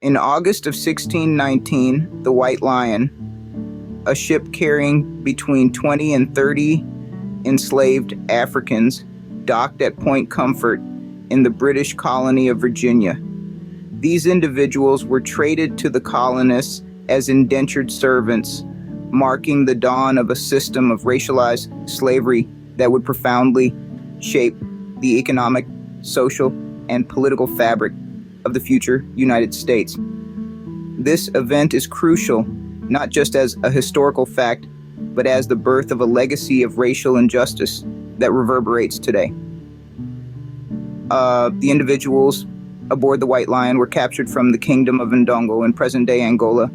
In August of 1619, the White Lion, a ship carrying between 20 and 30 enslaved Africans, docked at Point Comfort in the British colony of Virginia. These individuals were traded to the colonists as indentured servants, marking the dawn of a system of racialized slavery that would profoundly shape the economic, social, and political fabric of the future United States. This event is crucial, not just as a historical fact, but as the birth of a legacy of racial injustice that reverberates today. The individuals aboard the White Lion were captured from the Kingdom of Ndongo in present-day Angola,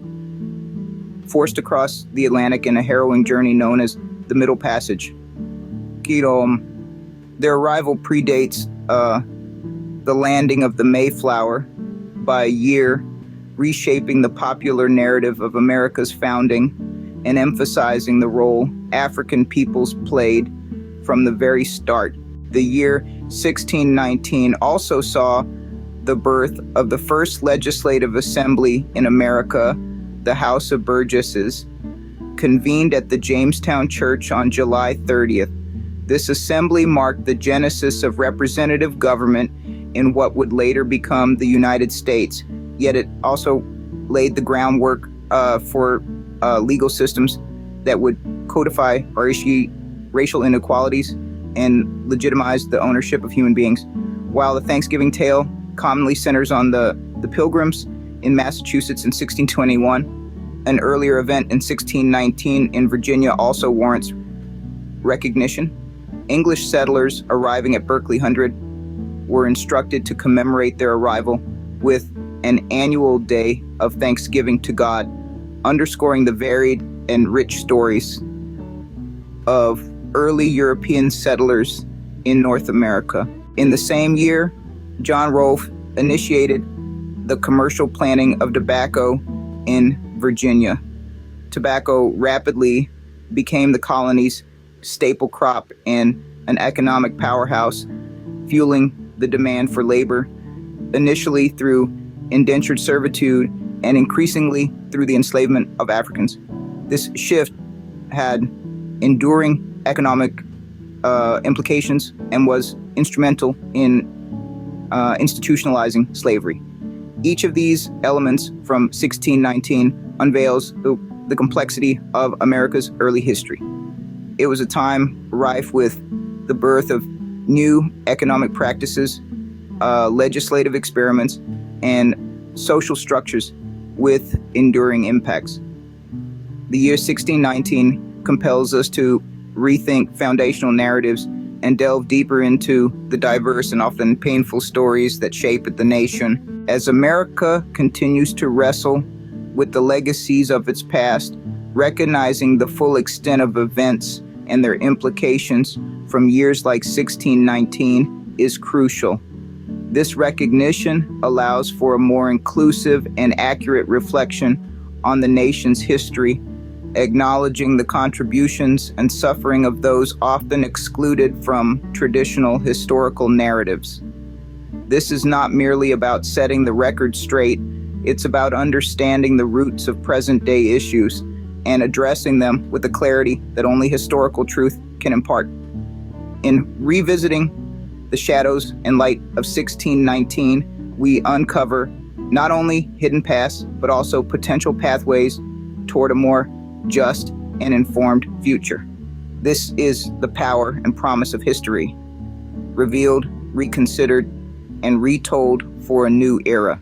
forced across the Atlantic in a harrowing journey known as the Middle Passage. Their arrival predates the landing of the Mayflower by a year, reshaping the popular narrative of America's founding and emphasizing the role African peoples played from the very start. The year 1619 also saw the birth of the first legislative assembly in America, the House of Burgesses, convened at the Jamestown Church on July 30th. This assembly marked the genesis of representative government in what would later become the United States, yet it also laid the groundwork for legal systems that would codify or issue racial inequalities and legitimize the ownership of human beings. While the Thanksgiving tale commonly centers on the Pilgrims in Massachusetts in 1621, an earlier event in 1619 in Virginia also warrants recognition. English settlers arriving at Berkeley Hundred were instructed to commemorate their arrival with an annual day of thanksgiving to God, underscoring the varied and rich stories of early European settlers in North America. In the same year, John Rolfe initiated the commercial planting of tobacco in Virginia. Tobacco rapidly became the colony's staple crop and an economic powerhouse, fueling the demand for labor, initially through indentured servitude and increasingly through the enslavement of Africans. This shift had enduring economic implications and was instrumental in institutionalizing slavery. Each of these elements from 1619 unveils the complexity of America's early history. It was a time rife with the birth of new economic practices, legislative experiments, and social structures with enduring impacts. The year 1619 compels us to rethink foundational narratives and delve deeper into the diverse and often painful stories that shape the nation. As America continues to wrestle with the legacies of its past, recognizing the full extent of events and their implications from years like 1619 is crucial. This recognition allows for a more inclusive and accurate reflection on the nation's history, acknowledging the contributions and suffering of those often excluded from traditional historical narratives. This is not merely about setting the record straight, it's about understanding the roots of present-day issues and addressing them with the clarity that only historical truth can impart. In revisiting the shadows and light of 1619, we uncover not only hidden pasts, but also potential pathways toward a more just and informed future. This is the power and promise of history, revealed, reconsidered, and retold for a new era.